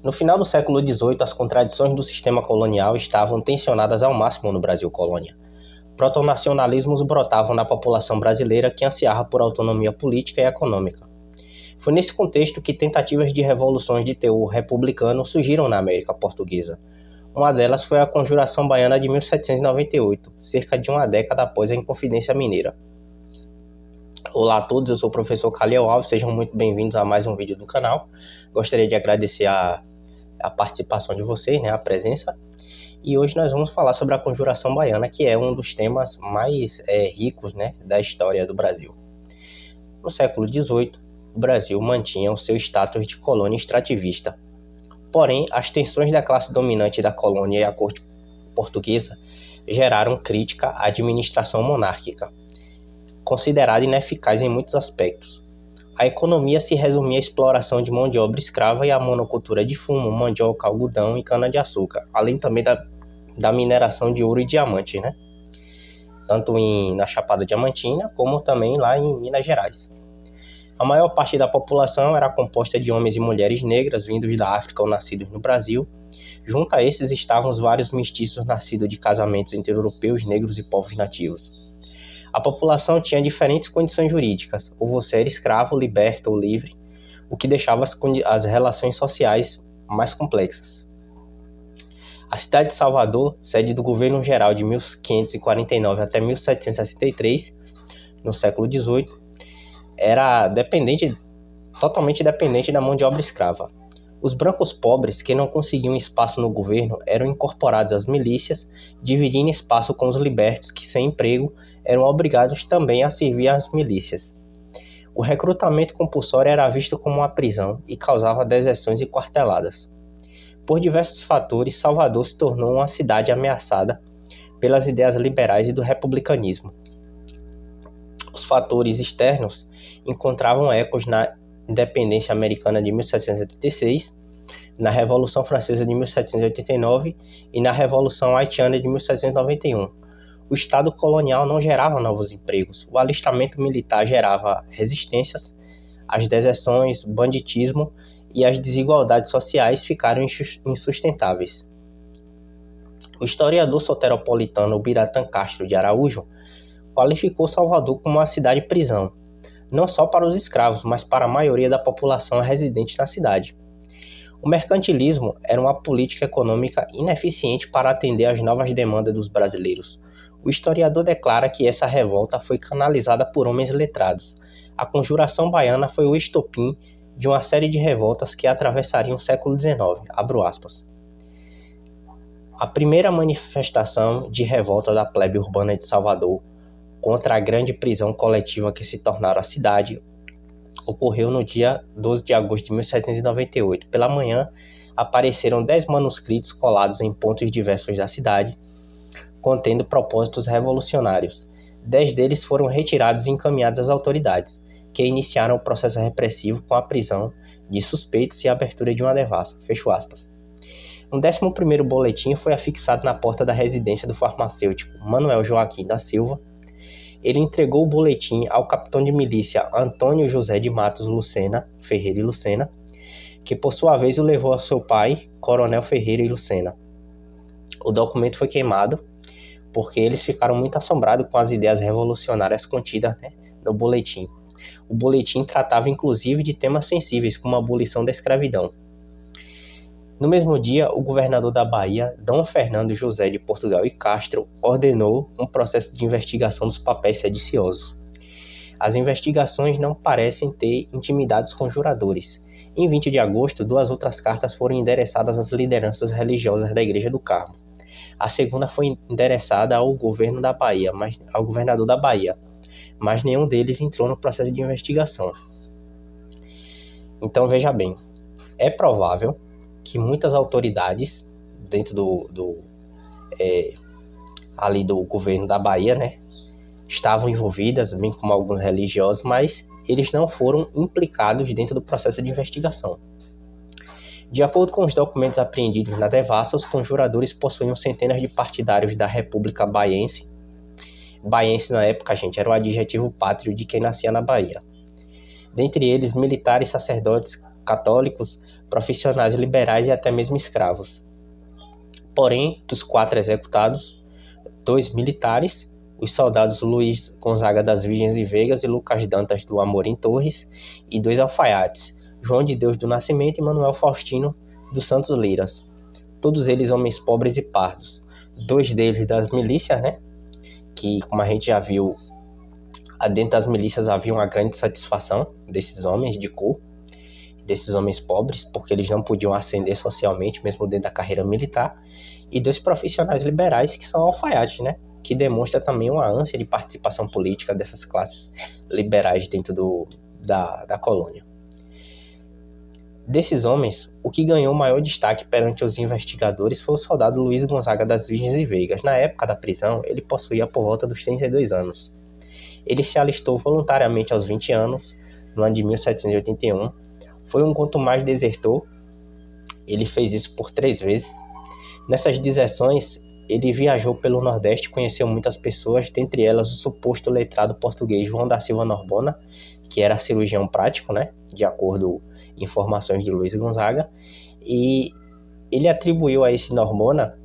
No final do século XVIII, as contradições do sistema colonial estavam tensionadas ao máximo no Brasil colônia. Protonacionalismos brotavam na população brasileira que ansiava por autonomia política e econômica. Foi nesse contexto que tentativas de revoluções de teor republicano surgiram na América Portuguesa. Uma delas foi a Conjuração Baiana de 1798, cerca de uma década após a Inconfidência Mineira. Olá a todos, eu sou o professor Caliel Alves, sejam muito bem-vindos a mais um vídeo do canal. Gostaria de agradecer a participação de vocês, a presença. E hoje nós vamos falar sobre a Conjuração Baiana, que é um dos temas mais ricos da história do Brasil. No século XVIII, o Brasil mantinha o seu status de colônia extrativista. Porém, as tensões da classe dominante da colônia e a corte portuguesa geraram crítica à administração monárquica, considerada ineficaz em muitos aspectos. A economia se resumia à exploração de mão de obra escrava e à monocultura de fumo, mandioca, algodão e cana-de-açúcar, além também da mineração de ouro e diamante, tanto na Chapada Diamantina como também lá em Minas Gerais. A maior parte da população era composta de homens e mulheres negras vindos da África ou nascidos no Brasil. Junto a esses estavam os vários mestiços nascidos de casamentos entre europeus, negros e povos nativos. A população tinha diferentes condições jurídicas, ou você era escravo, liberto ou livre, o que deixava as relações sociais mais complexas. A cidade de Salvador, sede do governo geral de 1549 até 1763, no século XVIII, era totalmente dependente da mão de obra escrava. Os brancos pobres, que não conseguiam espaço no governo, eram incorporados às milícias, dividindo espaço com os libertos, que sem emprego eram obrigados também a servir às milícias. O recrutamento compulsório era visto como uma prisão e causava deserções e quarteladas. Por diversos fatores, Salvador se tornou uma cidade ameaçada pelas ideias liberais e do republicanismo. Os fatores externos encontravam ecos na independência americana de 1786, na Revolução Francesa de 1789 e na Revolução Haitiana de 1791. O Estado colonial não gerava novos empregos. O alistamento militar gerava resistências, as deserções, banditismo e as desigualdades sociais ficaram insustentáveis. O historiador soteropolitano Biratã Castro de Araújo qualificou Salvador como uma cidade-prisão, não só para os escravos, mas para a maioria da população residente na cidade. O mercantilismo era uma política econômica ineficiente para atender às novas demandas dos brasileiros. O historiador declara que essa revolta foi canalizada por homens letrados. A Conjuração Baiana foi o estopim de uma série de revoltas que atravessariam o século XIX. Abro aspas. A primeira manifestação de revolta da plebe urbana de Salvador contra a grande prisão coletiva que se tornara a cidade ocorreu no dia 12 de agosto de 1798. Pela manhã, apareceram 10 manuscritos colados em pontos diversos da cidade, contendo propósitos revolucionários. 10 deles foram retirados e encaminhados às autoridades, que iniciaram o processo repressivo com a prisão de suspeitos e a abertura de uma devassa. Fecho aspas. Um 11º boletim foi afixado na porta da residência do farmacêutico Manuel Joaquim da Silva. Ele entregou o boletim ao capitão de milícia Antônio José de Matos Lucena, Ferreira e Lucena, que por sua vez o levou ao seu pai, Coronel Ferreira e Lucena. O documento foi queimado porque eles ficaram muito assombrados com as ideias revolucionárias contidas no boletim. O boletim tratava inclusive de temas sensíveis como a abolição da escravidão. No mesmo dia, o governador da Bahia, Dom Fernando José de Portugal e Castro, ordenou um processo de investigação dos papéis sediciosos. As investigações não parecem ter intimidado os conjuradores. Em 20 de agosto, 2 outras cartas foram endereçadas às lideranças religiosas da Igreja do Carmo. A segunda foi endereçada ao governador da Bahia, mas nenhum deles entrou no processo de investigação. Então veja bem, é provável que muitas autoridades dentro ali do governo da Bahia, estavam envolvidas, bem como alguns religiosos, mas eles não foram implicados dentro do processo de investigação. De acordo com os documentos apreendidos na devassa, os conjuradores possuíam centenas de partidários da República Baiense. Baiense na época, gente, era o adjetivo pátrio de quem nascia na Bahia. Dentre eles, militares, sacerdotes, católicos, profissionais liberais e até mesmo escravos. Porém, dos 4 executados, 2 militares, os soldados Luiz Gonzaga das Virgens e Vegas e Lucas Dantas do Amorim Torres, e 2 alfaiates, João de Deus do Nascimento e Manuel Faustino dos Santos Liras. Todos eles homens pobres e pardos. 2 deles das milícias, né? Que, como a gente já viu, dentro das milícias havia uma grande satisfação desses homens de cor, desses homens pobres, porque eles não podiam ascender socialmente, mesmo dentro da carreira militar. E 2 profissionais liberais, que são alfaiates, né? Que demonstra também uma ânsia de participação política dessas classes liberais dentro da colônia. Desses homens, o que ganhou maior destaque perante os investigadores foi o soldado Luiz Gonzaga das Virgens e Vegas. Na época da prisão, ele possuía por volta dos 32 anos. Ele se alistou voluntariamente aos 20 anos, no ano de 1781. Foi um quanto mais desertor. Ele fez isso por 3 vezes. Nessas deserções, ele viajou pelo Nordeste e conheceu muitas pessoas, dentre elas o suposto letrado português João da Silva Norbona, que era cirurgião prático, né, de acordo com informações de Luiz Gonzaga, e ele atribuiu a esse Norbona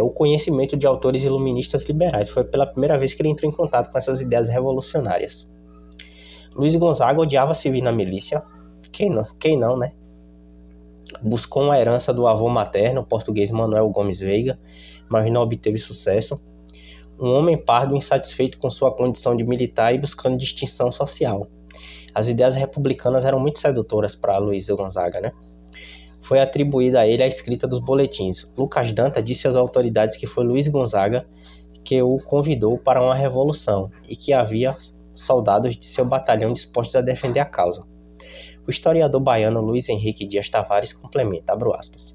o conhecimento de autores iluministas liberais. Foi pela primeira vez que ele entrou em contato com essas ideias revolucionárias. Luiz Gonzaga odiava servir na milícia, quem não, né? Buscou uma herança do avô materno, o português Manuel Gomes Veiga, mas não obteve sucesso. Um homem pardo insatisfeito com sua condição de militar e buscando distinção social. As ideias republicanas eram muito sedutoras para Luiz Gonzaga, né? Foi atribuída a ele a escrita dos boletins. Lucas Danta disse às autoridades que foi Luiz Gonzaga que o convidou para uma revolução e que havia soldados de seu batalhão dispostos a defender a causa. O historiador baiano Luiz Henrique Dias Tavares complementa, abro aspas,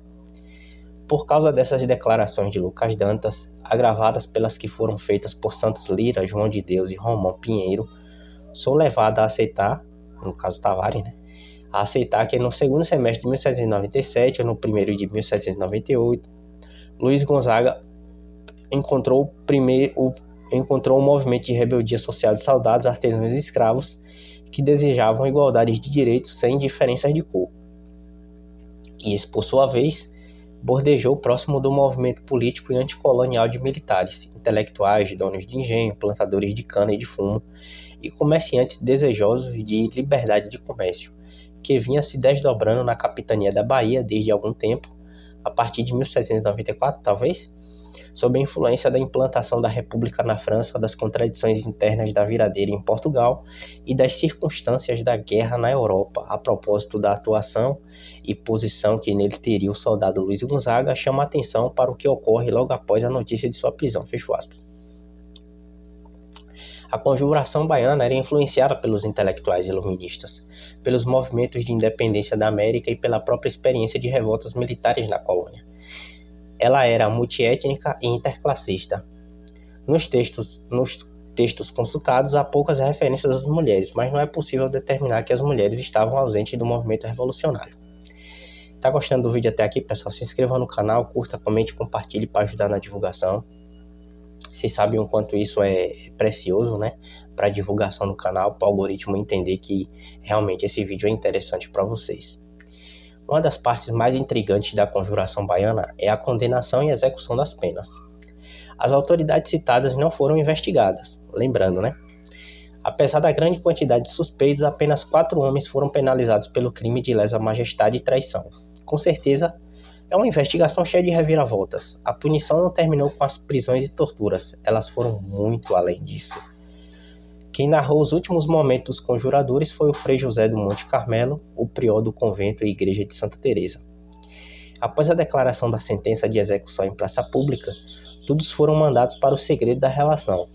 por causa dessas declarações de Lucas Dantas, agravadas pelas que foram feitas por Santos Lira, João de Deus e Romão Pinheiro, sou levado a aceitar, no caso Tavares, né, a aceitar que no segundo semestre de 1797 ou no primeiro de 1798, Luiz Gonzaga encontrou um movimento de rebeldia social de soldados, artesãos e escravos que desejavam igualdade de direitos sem diferenças de cor. E esse, por sua vez, bordejou próximo do movimento político e anticolonial de militares, intelectuais, donos de engenho, plantadores de cana e de fumo, e comerciantes desejosos de liberdade de comércio, que vinha se desdobrando na capitania da Bahia desde algum tempo, a partir de 1794, talvez, sob a influência da implantação da República na França, das contradições internas da viradeira em Portugal e das circunstâncias da guerra na Europa. A propósito da atuação e posição que nele teria o soldado Luiz Gonzaga, chama a atenção para o que ocorre logo após a notícia de sua prisão. Fecho aspas. A conjuração baiana era influenciada pelos intelectuais iluministas, pelos movimentos de independência da América e pela própria experiência de revoltas militares na colônia. Ela era multiétnica e interclassista. Nos textos consultados há poucas referências às mulheres, mas não é possível determinar que as mulheres estavam ausentes do movimento revolucionário. Tá gostando do vídeo até aqui, pessoal? Se inscreva no canal, curta, comente, compartilhe para ajudar na divulgação. Vocês sabem o quanto isso é precioso, né? Para a divulgação do canal, para o algoritmo entender que realmente esse vídeo é interessante para vocês. Uma das partes mais intrigantes da conjuração baiana é a condenação e execução das penas. As autoridades citadas não foram investigadas, lembrando, né? Apesar da grande quantidade de suspeitos, apenas 4 homens foram penalizados pelo crime de lesa majestade e traição. Com certeza, é uma investigação cheia de reviravoltas. A punição não terminou com as prisões e torturas, elas foram muito além disso. Quem narrou os últimos momentos dos conjuradores foi o Frei José do Monte Carmelo, o prior do convento e igreja de Santa Teresa. Após a declaração da sentença de execução em praça pública, todos foram mandados para o segredo da relação.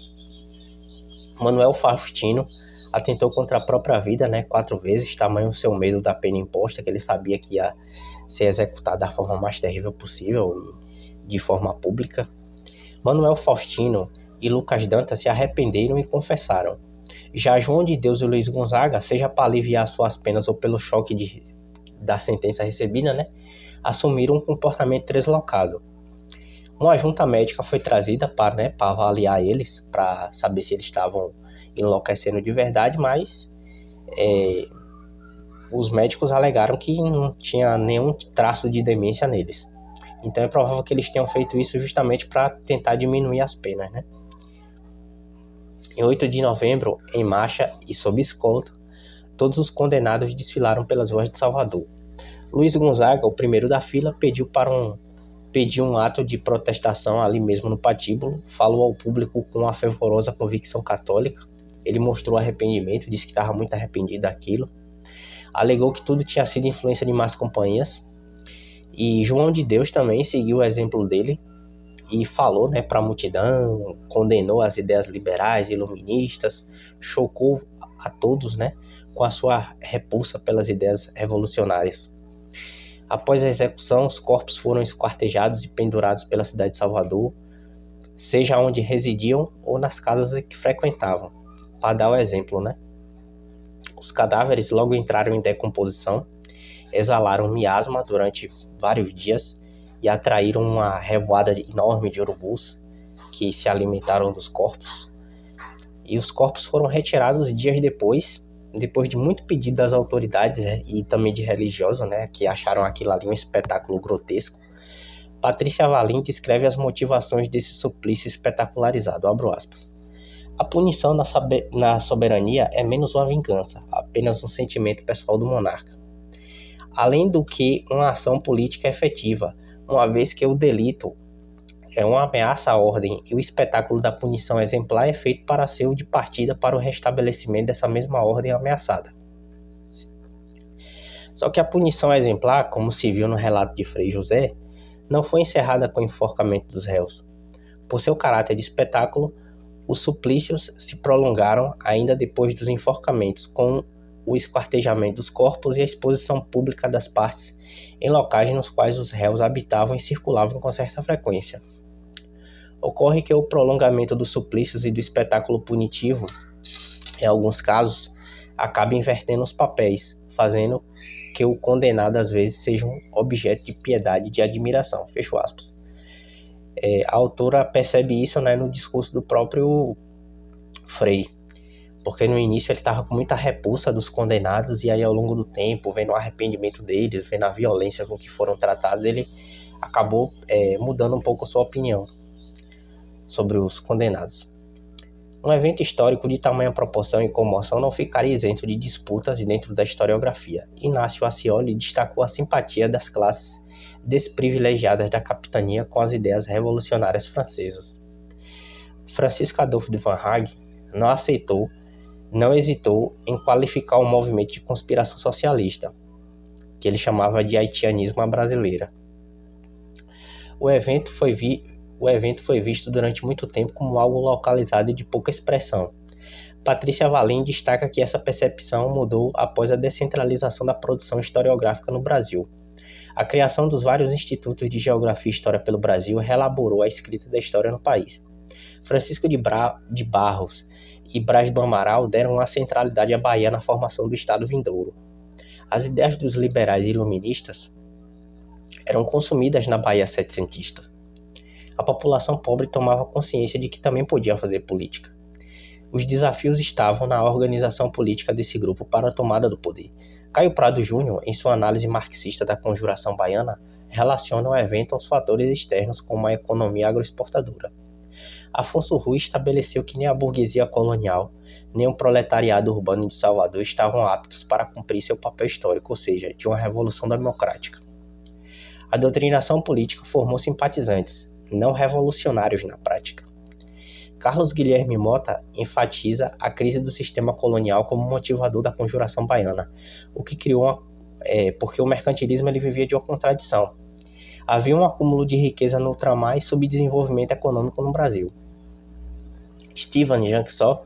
Manuel Faustino atentou contra a própria vida, 4 vezes, tamanho o seu medo da pena imposta, que ele sabia que ia ser executado da forma mais terrível possível e de forma pública. Manuel Faustino e Lucas Dantas se arrependeram e confessaram. Já João de Deus e Luiz Gonzaga, seja para aliviar suas penas ou pelo choque da sentença recebida, assumiram um comportamento deslocado. Uma junta médica foi trazida para avaliar eles, para saber se eles estavam enlouquecendo de verdade, mas os médicos alegaram que não tinha nenhum traço de demência neles. Então é provável que eles tenham feito isso justamente para tentar diminuir as penas, né? Em 8 de novembro, em marcha e sob escolta, todos os condenados desfilaram pelas ruas de Salvador. Luiz Gonzaga, o primeiro da fila, pediu um ato de protestação ali mesmo no patíbulo, falou ao público com uma fervorosa convicção católica. Ele mostrou arrependimento, disse que estava muito arrependido daquilo. Alegou que tudo tinha sido influência de más companhias. E João de Deus também seguiu o exemplo dele e falou, né, para a multidão, condenou as ideias liberais, iluministas, chocou a todos, né, com a sua repulsa pelas ideias revolucionárias. Após a execução, os corpos foram esquartejados e pendurados pela cidade de Salvador, seja onde residiam ou nas casas que frequentavam, para dar o exemplo, né? Os cadáveres logo entraram em decomposição, exalaram miasma durante vários dias e atraíram uma revoada enorme de urubus que se alimentaram dos corpos. E os corpos foram retirados dias depois de muito pedido das autoridades, né, e também de religiosos, né, que acharam aquilo ali um espetáculo grotesco. Patrícia Valim descreve as motivações desse suplício espetacularizado, abro aspas. A punição na soberania é menos uma vingança, apenas um sentimento pessoal do monarca, além do que uma ação política efetiva, uma vez que o delito é uma ameaça à ordem e o espetáculo da punição exemplar é feito para ser o de partida para o restabelecimento dessa mesma ordem ameaçada. Só que a punição exemplar, como se viu no relato de Frei José, não foi encerrada com o enforcamento dos réus. Por seu caráter de espetáculo, os suplícios se prolongaram ainda depois dos enforcamentos, com o esquartejamento dos corpos e a exposição pública das partes em locais nos quais os réus habitavam e circulavam com certa frequência. Ocorre que o prolongamento dos suplícios e do espetáculo punitivo, em alguns casos, acaba invertendo os papéis, fazendo que o condenado às vezes seja um objeto de piedade e de admiração. Fecho aspas. A autora percebe isso, né, no discurso do próprio Frei, porque no início ele estava com muita repulsa dos condenados e aí ao longo do tempo, vendo o arrependimento deles, vendo a violência com que foram tratados, ele acabou mudando um pouco a sua opinião sobre os condenados. Um evento histórico de tamanha proporção e comoção não ficaria isento de disputas dentro da historiografia. Inácio Ascioli destacou a simpatia das classes desprivilegiadas da capitania com as ideias revolucionárias francesas. Francisco Adolfo de Van Hague não hesitou em qualificar o movimento de conspiração socialista, que ele chamava de haitianismo à brasileira. O evento foi visto durante muito tempo como algo localizado e de pouca expressão. Patrícia Valim destaca que essa percepção mudou após a descentralização da produção historiográfica no Brasil. A criação dos vários institutos de geografia e história pelo Brasil reelaborou a escrita da história no país. Francisco de Barros e Braz do Amaral deram uma centralidade à Bahia na formação do Estado vindouro. As ideias dos liberais e iluministas eram consumidas na Bahia setecentista. A população pobre tomava consciência de que também podia fazer política. Os desafios estavam na organização política desse grupo para a tomada do poder. Caio Prado Júnior, em sua análise marxista da conjuração baiana, relaciona o evento aos fatores externos como a economia agroexportadora. Afonso Rui estabeleceu que nem a burguesia colonial, nem o proletariado urbano de Salvador estavam aptos para cumprir seu papel histórico, ou seja, de uma revolução democrática. A doutrinação política formou simpatizantes, não revolucionários na prática. Carlos Guilherme Mota enfatiza a crise do sistema colonial como motivador da conjuração baiana, o que criou porque o mercantilismo ele vivia de uma contradição. Havia um acúmulo de riqueza no ultramar e subdesenvolvimento econômico no Brasil. Stephen Janksow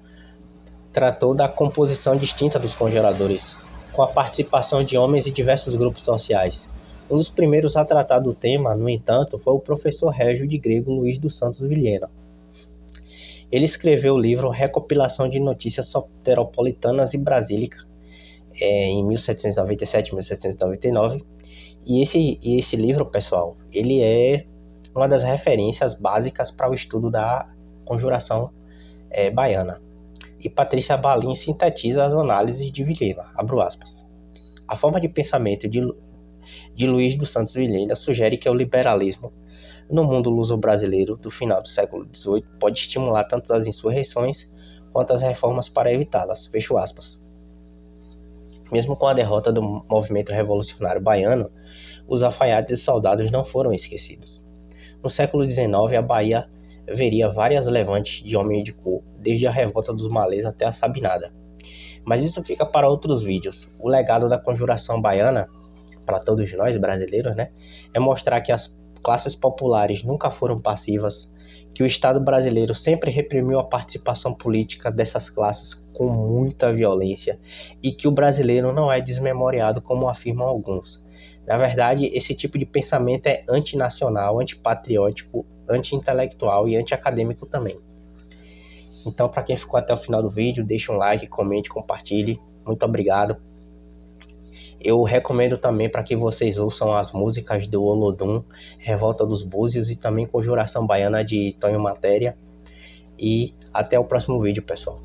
tratou da composição distinta dos conjuradores, com a participação de homens e diversos grupos sociais. Um dos primeiros a tratar do tema, no entanto, foi o professor régio de grego Luiz dos Santos Vilhena. Ele escreveu o livro Recopilação de Notícias Soteropolitanas e Brasílica, em 1797-1799, e esse livro, pessoal, ele é uma das referências básicas para o estudo da conjuração baiana. E Patrícia Valim sintetiza as análises de Vilhena, abro aspas. A forma de pensamento de Luiz dos Santos Vilhena sugere que o liberalismo no mundo luso-brasileiro do final do século XVIII pode estimular tanto as insurreições quanto as reformas para evitá-las. Fecho aspas. Mesmo com a derrota do movimento revolucionário baiano, os alfaiates e soldados não foram esquecidos. No século XIX, a Bahia veria várias levantes de homens de cor, desde a revolta dos malês até a Sabinada. Mas isso fica para outros vídeos. O legado da Conjuração Baiana, para todos nós brasileiros, é mostrar que as classes populares nunca foram passivas, que o Estado brasileiro sempre reprimiu a participação política dessas classes com muita violência e que o brasileiro não é desmemoriado como afirmam alguns. Na verdade, esse tipo de pensamento é antinacional, antipatriótico, anti-intelectual e anti-acadêmico também. Então, para quem ficou até o final do vídeo, deixa um like, comente, compartilhe. Muito obrigado. Eu recomendo também para que vocês ouçam as músicas do Olodum, Revolta dos Búzios e também Conjuração Baiana de Tonho Matéria. E até o próximo vídeo, pessoal.